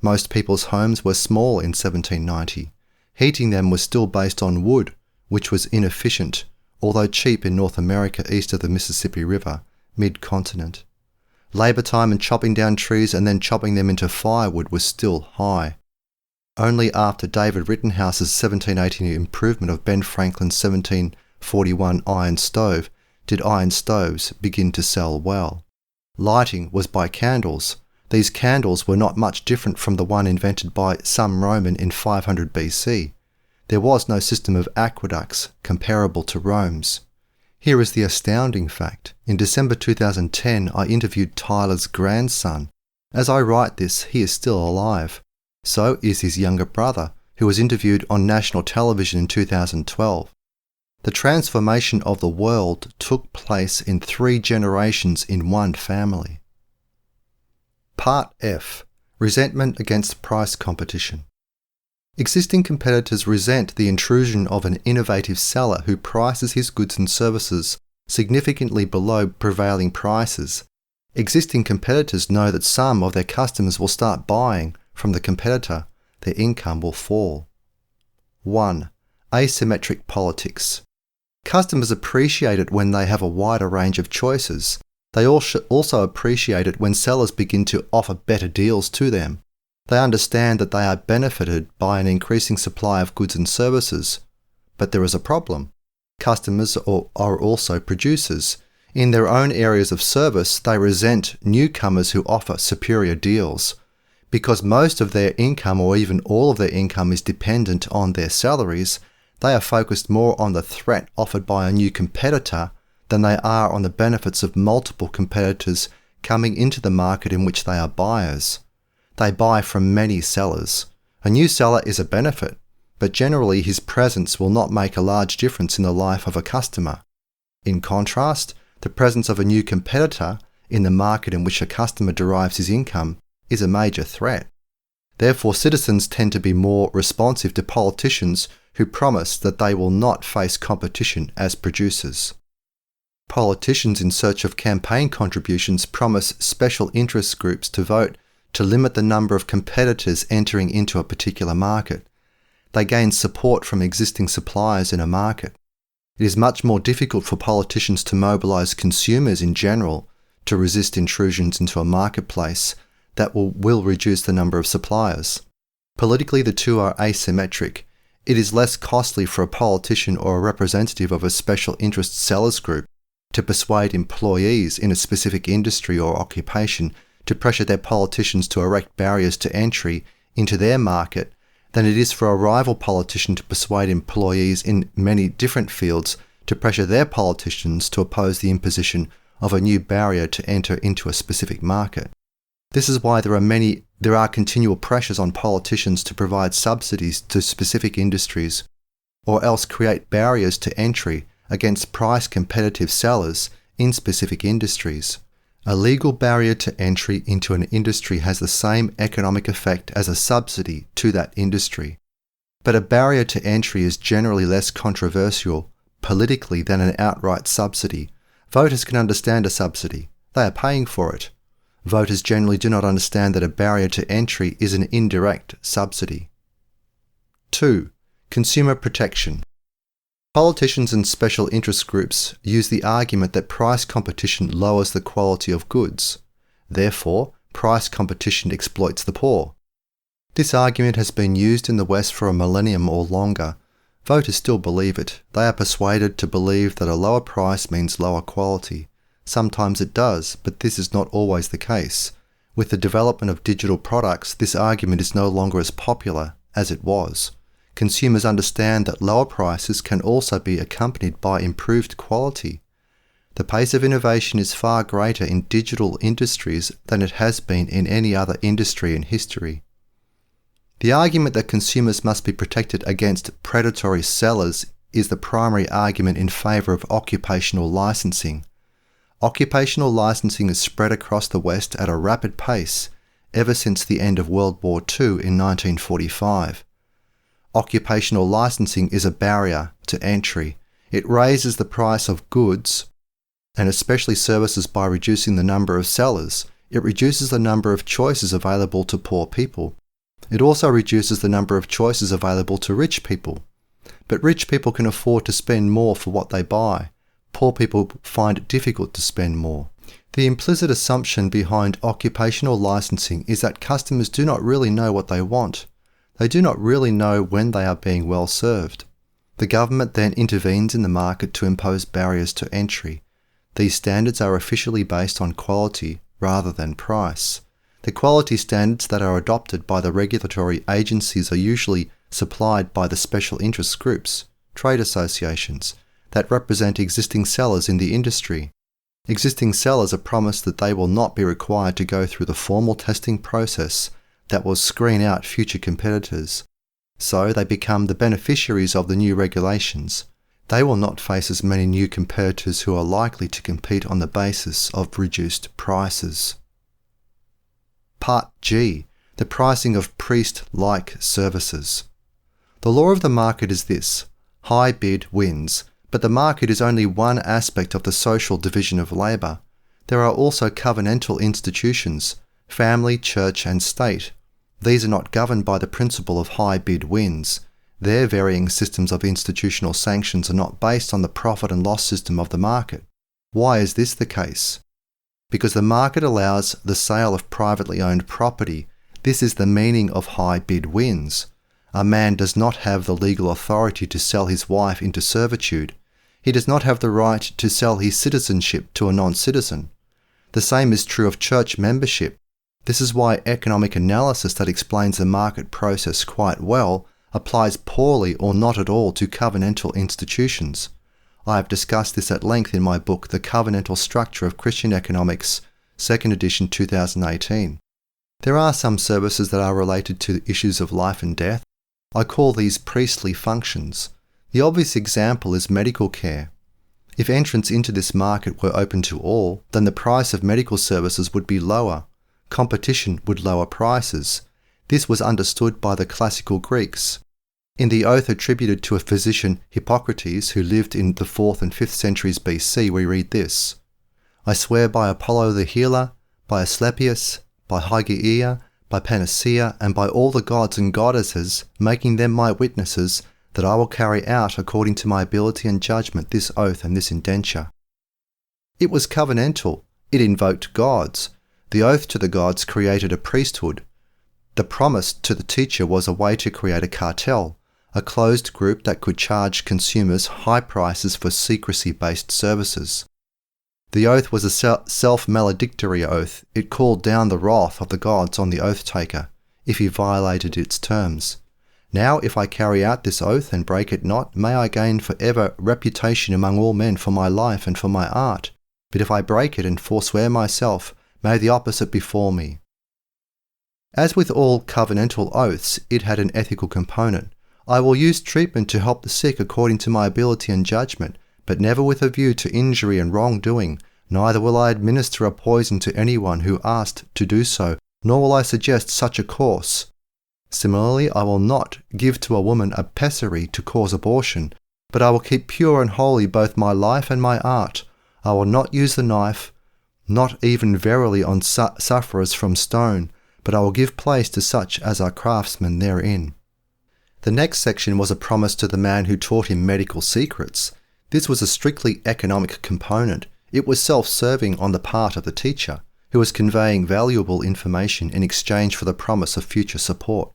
Most people's homes were small in 1790. Heating them was still based on wood, which was inefficient, although cheap in North America east of the Mississippi River, mid-continent. Labour time in chopping down trees and then chopping them into firewood was still high. Only after David Rittenhouse's 1780 improvement of Ben Franklin's 1741 iron stove did iron stoves begin to sell well. Lighting was by candles. These candles were not much different from the one invented by some Roman in 500 BC. There was no system of aqueducts comparable to Rome's. Here is the astounding fact. In December 2010, I interviewed Tyler's grandson. As I write this, he is still alive. So is his younger brother, who was interviewed on national television in 2012. The transformation of the world took place in 3 generations in one family. Part F. Resentment against price competition. Existing competitors resent the intrusion of an innovative seller who prices his goods and services significantly below prevailing prices. Existing competitors know that some of their customers will start buying from the competitor. Their income will fall. 1. Asymmetric politics. Customers appreciate it when they have a wider range of choices. They also appreciate it when sellers begin to offer better deals to them. They understand that they are benefited by an increasing supply of goods and services. But there is a problem. Customers are also producers. In their own areas of service, they resent newcomers who offer superior deals. Because most of their income or even all of their income is dependent on their salaries, they are focused more on the threat offered by a new competitor than they are on the benefits of multiple competitors coming into the market in which they are buyers. They buy from many sellers. A new seller is a benefit, but generally his presence will not make a large difference in the life of a customer. In contrast, the presence of a new competitor in the market in which a customer derives his income is a major threat. Therefore, citizens tend to be more responsive to politicians who promise that they will not face competition as producers. Politicians in search of campaign contributions promise special interest groups to vote to limit the number of competitors entering into a particular market. They gain support from existing suppliers in a market. It is much more difficult for politicians to mobilize consumers in general to resist intrusions into a marketplace that will reduce the number of suppliers. Politically, the two are asymmetric. It is less costly for a politician or a representative of a special interest sellers group to persuade employees in a specific industry or occupation to pressure their politicians to erect barriers to entry into their market than it is for a rival politician to persuade employees in many different fields to pressure their politicians to oppose the imposition of a new barrier to enter into a specific market. This is why there are continual pressures on politicians to provide subsidies to specific industries or else create barriers to entry against price-competitive sellers in specific industries. A legal barrier to entry into an industry has the same economic effect as a subsidy to that industry. But a barrier to entry is generally less controversial politically than an outright subsidy. Voters can understand a subsidy. They are paying for it. Voters generally do not understand that a barrier to entry is an indirect subsidy. 2. Consumer protection. Politicians and special interest groups use the argument that price competition lowers the quality of goods. Therefore, price competition exploits the poor. This argument has been used in the West for a millennium or longer. Voters still believe it. They are persuaded to believe that a lower price means lower quality. Sometimes it does, but this is not always the case. With the development of digital products, this argument is no longer as popular as it was. Consumers understand that lower prices can also be accompanied by improved quality. The pace of innovation is far greater in digital industries than it has been in any other industry in history. The argument that consumers must be protected against predatory sellers is the primary argument in favour of occupational licensing. Occupational licensing has spread across the West at a rapid pace ever since the end of World War II in 1945. Occupational licensing is a barrier to entry. It raises the price of goods, and especially services, by reducing the number of sellers. It reduces the number of choices available to poor people. It also reduces the number of choices available to rich people. But rich people can afford to spend more for what they buy. Poor people find it difficult to spend more. The implicit assumption behind occupational licensing is that customers do not really know what they want. They do not really know when they are being well served. The government then intervenes in the market to impose barriers to entry. These standards are officially based on quality rather than price. The quality standards that are adopted by the regulatory agencies are usually supplied by the special interest groups, trade associations, that represent existing sellers in the industry. Existing sellers are promised that they will not be required to go through the formal testing process that will screen out future competitors. So they become the beneficiaries of the new regulations. They will not face as many new competitors who are likely to compete on the basis of reduced prices. Part G. The pricing of priest-like services. The law of the market is this: high bid wins, but the market is only one aspect of the social division of labour. There are also covenantal institutions, family, church and state. These are not governed by the principle of high bid wins. Their varying systems of institutional sanctions are not based on the profit and loss system of the market. Why is this the case? Because the market allows the sale of privately owned property. This is the meaning of high bid wins. A man does not have the legal authority to sell his wife into servitude. He does not have the right to sell his citizenship to a non-citizen. The same is true of church membership. This is why economic analysis that explains the market process quite well applies poorly or not at all to covenantal institutions. I have discussed this at length in my book, The Covenantal Structure of Christian Economics, 2nd edition 2018. There are some services that are related to the issues of life and death. I call these priestly functions. The obvious example is medical care. If entrance into this market were open to all, then the price of medical services would be lower. Competition would lower prices. This was understood by the classical Greeks. In the oath attributed to a physician Hippocrates who lived in the 4th and 5th centuries BC, we read this: I swear by Apollo the healer, by Asclepius, by Hygeia, by Panacea, and by all the gods and goddesses, making them my witnesses, that I will carry out according to my ability and judgment this oath and this indenture. It was covenantal. It invoked gods. The oath to the gods created a priesthood. The promise to the teacher was a way to create a cartel, a closed group that could charge consumers high prices for secrecy-based services. The oath was a self-maledictory oath. It called down the wrath of the gods on the oath-taker if he violated its terms. Now, if I carry out this oath and break it not, may I gain forever reputation among all men for my life and for my art. But if I break it and forswear myself, may the opposite befall me. As with all covenantal oaths, it had an ethical component. I will use treatment to help the sick according to my ability and judgment, but never with a view to injury and wrongdoing. Neither will I administer a poison to anyone who asked to do so, nor will I suggest such a course. Similarly, I will not give to a woman a pessary to cause abortion, but I will keep pure and holy both my life and my art. I will not use the knife, not even verily on sufferers from stone, but I will give place to such as are craftsmen therein. The next section was a promise to the man who taught him medical secrets. This was a strictly economic component. It was self-serving on the part of the teacher, who was conveying valuable information in exchange for the promise of future support.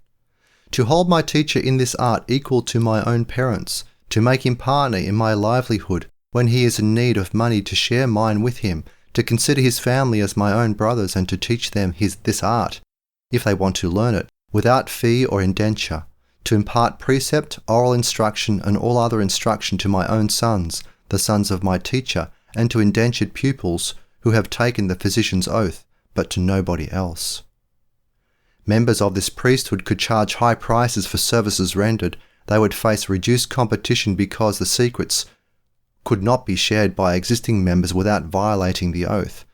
To hold my teacher in this art equal to my own parents, to make him partner in my livelihood when he is in need of money, to share mine with him, to consider his family as my own brothers, and to teach them this art, if they want to learn it, without fee or indenture, to impart precept, oral instruction, and all other instruction to my own sons, the sons of my teacher, and to indentured pupils who have taken the physician's oath, but to nobody else. Members of this priesthood could charge high prices for services rendered. They would face reduced competition because the secrets could not be shared by existing members without violating the oath.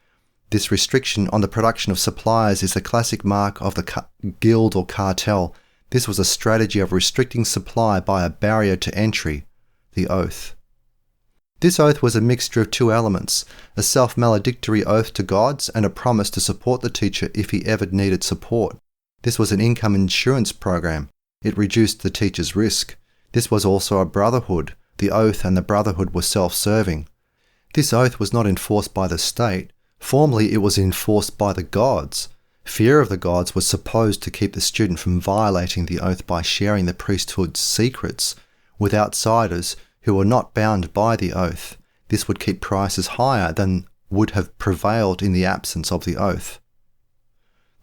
This restriction on the production of supplies is the classic mark of the guild or cartel. This was a strategy of restricting supply by a barrier to entry, the oath. This oath was a mixture of two elements, a self-maledictory oath to gods and a promise to support the teacher if he ever needed support. This was an income insurance program. It reduced the teacher's risk. This was also a brotherhood. The oath and the brotherhood were self-serving. This oath was not enforced by the state. Formerly it was enforced by the gods. Fear of the gods was supposed to keep the student from violating the oath by sharing the priesthood's secrets with outsiders who were not bound by the oath. This would keep prices higher than would have prevailed in the absence of the oath.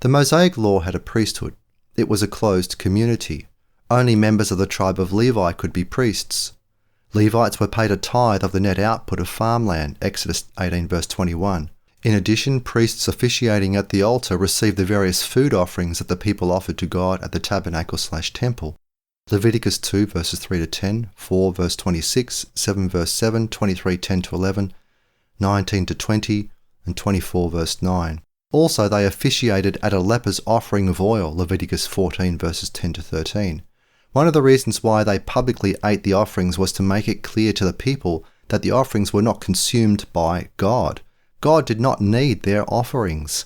The Mosaic law had a priesthood. It was a closed community. Only members of the tribe of Levi could be priests. Levites were paid a tithe of the net output of farmland, Exodus 18 verse 21. In addition, priests officiating at the altar received the various food offerings that the people offered to God at the tabernacle/temple. Leviticus 2 verses 3 to 10, 4 verse 26, 7 verse 7, 23 10 to 11, 19 to 20, and 24 verse 9. Also, they officiated at a leper's offering of oil, Leviticus 14 verses 10 to 13. One of the reasons why they publicly ate the offerings was to make it clear to the people that the offerings were not consumed by God. God did not need their offerings.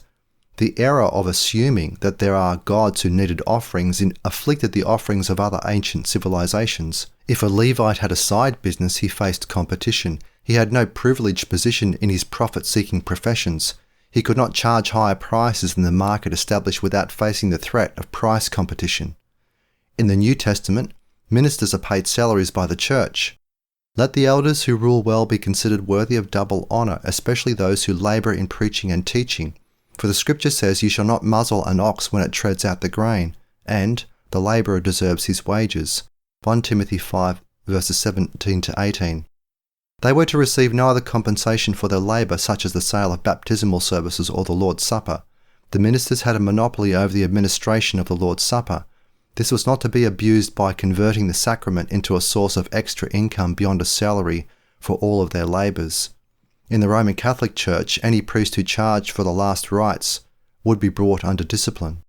The error of assuming that there are gods who needed offerings afflicted the offerings of other ancient civilizations. If a Levite had a side business, he faced competition. He had no privileged position in his profit-seeking professions. He could not charge higher prices than the market established without facing the threat of price competition. In the New Testament, ministers are paid salaries by the church. Let the elders who rule well be considered worthy of double honour, especially those who labour in preaching and teaching. For the Scripture says, "You shall not muzzle an ox when it treads out the grain," and "the labourer deserves his wages." 1 Timothy 5 verses 17 to 18. They were to receive no other compensation for their labour, such as the sale of baptismal services or the Lord's Supper. The ministers had a monopoly over the administration of the Lord's Supper. This was not to be abused by converting the sacrament into a source of extra income beyond a salary for all of their labours. In the Roman Catholic Church, any priest who charged for the last rites would be brought under discipline.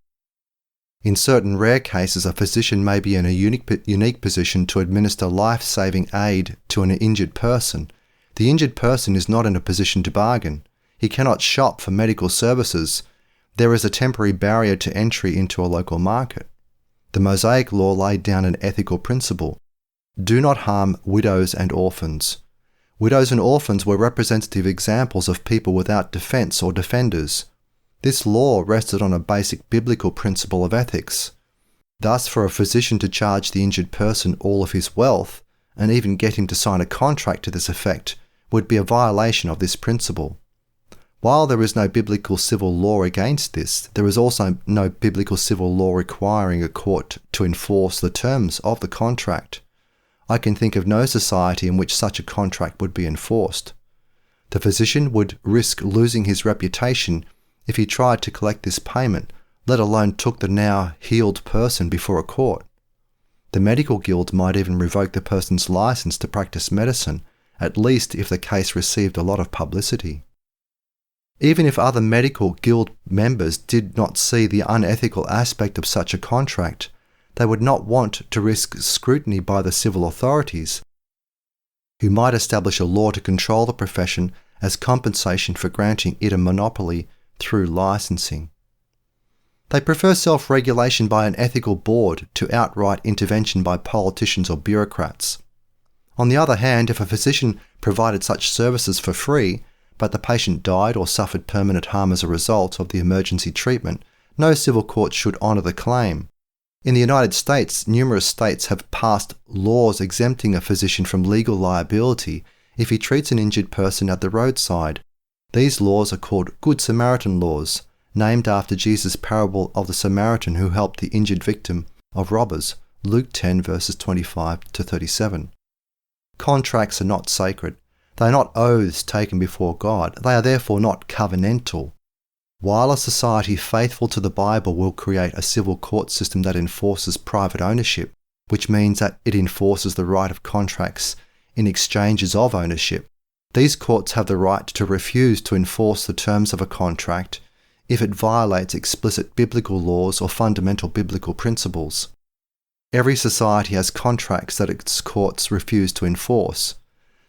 In certain rare cases, a physician may be in a unique position to administer life-saving aid to an injured person. The injured person is not in a position to bargain. He cannot shop for medical services. There is a temporary barrier to entry into a local market. The Mosaic Law laid down an ethical principle. Do not harm widows and orphans. Widows and orphans were representative examples of people without defense or defenders. This law rested on a basic biblical principle of ethics. Thus, for a physician to charge the injured person all of his wealth, and even get him to sign a contract to this effect, would be a violation of this principle. While there is no biblical civil law against this, there is also no biblical civil law requiring a court to enforce the terms of the contract. I can think of no society in which such a contract would be enforced. The physician would risk losing his reputation if he tried to collect this payment, let alone took the now healed person before a court. The medical guild might even revoke the person's license to practice medicine, at least if the case received a lot of publicity. Even if other medical guild members did not see the unethical aspect of such a contract, they would not want to risk scrutiny by the civil authorities, who might establish a law to control the profession as compensation for granting it a monopoly through licensing. They prefer self-regulation by an ethical board to outright intervention by politicians or bureaucrats. On the other hand, if a physician provided such services for free, but the patient died or suffered permanent harm as a result of the emergency treatment, no civil court should honour the claim. In the United States, numerous states have passed laws exempting a physician from legal liability if he treats an injured person at the roadside. These laws are called Good Samaritan laws, named after Jesus' parable of the Samaritan who helped the injured victim of robbers, Luke 10 verses 25 to 37. Contracts are not sacred. They are not oaths taken before God. They are therefore not covenantal. While a society faithful to the Bible will create a civil court system that enforces private ownership, which means that it enforces the right of contracts in exchanges of ownership, these courts have the right to refuse to enforce the terms of a contract if it violates explicit biblical laws or fundamental biblical principles. Every society has contracts that its courts refuse to enforce.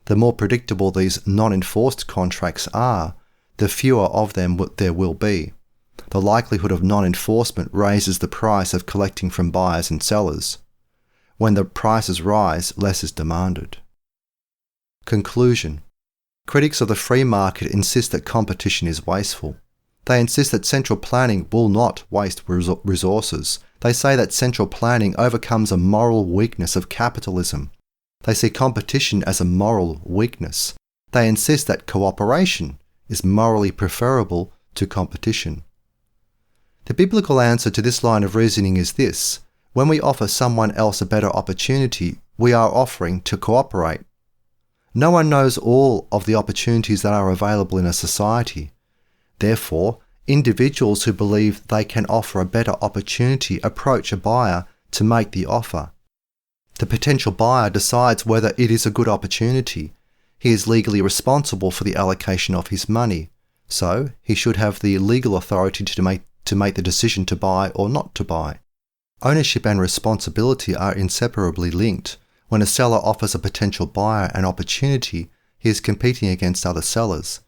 The more predictable these non-enforced contracts are, the fewer of them there will be. The likelihood of non-enforcement raises the price of collecting from buyers and sellers. When the prices rise, less is demanded. Conclusion. Critics of the free market insist that competition is wasteful. They insist that central planning will not waste resources. They say that central planning overcomes a moral weakness of capitalism. They see competition as a moral weakness. They insist that cooperation is morally preferable to competition. The biblical answer to this line of reasoning is this: when we offer someone else a better opportunity, we are offering to cooperate. No one knows all of the opportunities that are available in a society. Therefore, individuals who believe they can offer a better opportunity approach a buyer to make the offer. The potential buyer decides whether it is a good opportunity. He is legally responsible for the allocation of his money, so he should have the legal authority to make the decision to buy or not to buy. Ownership and responsibility are inseparably linked. When a seller offers a potential buyer an opportunity, he is competing against other sellers.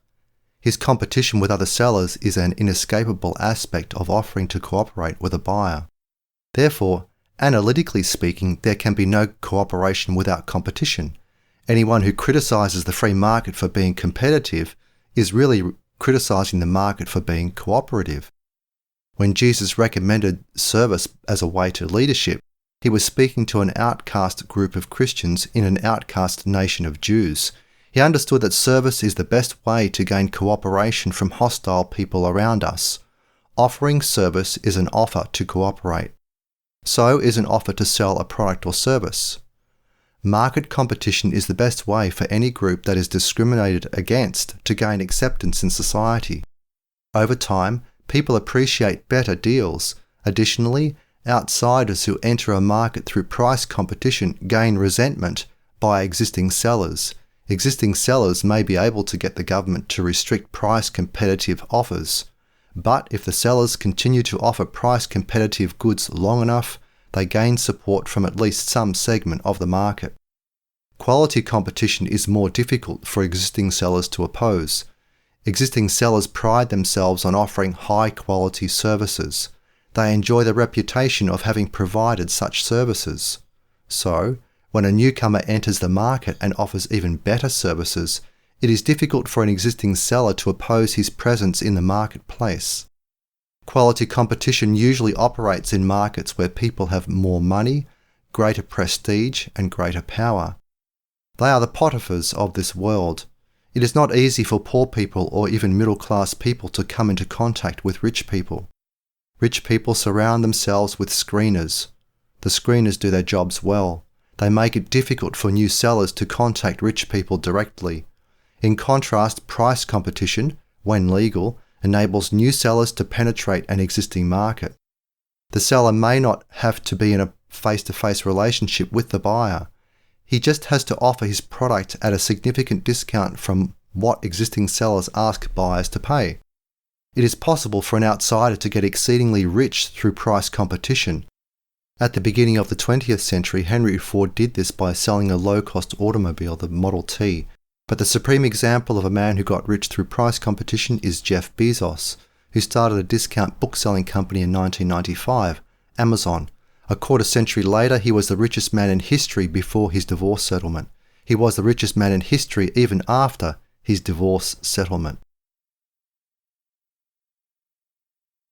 His competition with other sellers is an inescapable aspect of offering to cooperate with a buyer. Therefore, analytically speaking, there can be no cooperation without competition. Anyone who criticizes the free market for being competitive is really criticizing the market for being cooperative. When Jesus recommended service as a way to leadership, he was speaking to an outcast group of Christians in an outcast nation of Jews. He understood that service is the best way to gain cooperation from hostile people around us. Offering service is an offer to cooperate. So is an offer to sell a product or service. Market competition is the best way for any group that is discriminated against to gain acceptance in society. Over time, people appreciate better deals. Additionally, outsiders who enter a market through price competition gain resentment by existing sellers. Existing sellers may be able to get the government to restrict price competitive offers, but if the sellers continue to offer price competitive goods long enough, they gain support from at least some segment of the market. Quality competition is more difficult for existing sellers to oppose. Existing sellers pride themselves on offering high-quality services. They enjoy the reputation of having provided such services. So, when a newcomer enters the market and offers even better services, it is difficult for an existing seller to oppose his presence in the marketplace. Quality competition usually operates in markets where people have more money, greater prestige, and greater power. They are the Potiphars of this world. It is not easy for poor people or even middle-class people to come into contact with rich people. Rich people surround themselves with screeners. The screeners do their jobs well. They make it difficult for new sellers to contact rich people directly. In contrast, price competition, when legal, enables new sellers to penetrate an existing market. The seller may not have to be in a face-to-face relationship with the buyer. He just has to offer his product at a significant discount from what existing sellers ask buyers to pay. It is possible for an outsider to get exceedingly rich through price competition. At the beginning of the 20th century, Henry Ford did this by selling a low-cost automobile, the Model T. But the supreme example of a man who got rich through price competition is Jeff Bezos, who started a discount book-selling company in 1995, Amazon. A quarter century later, he was the richest man in history before his divorce settlement. He was the richest man in history even after his divorce settlement.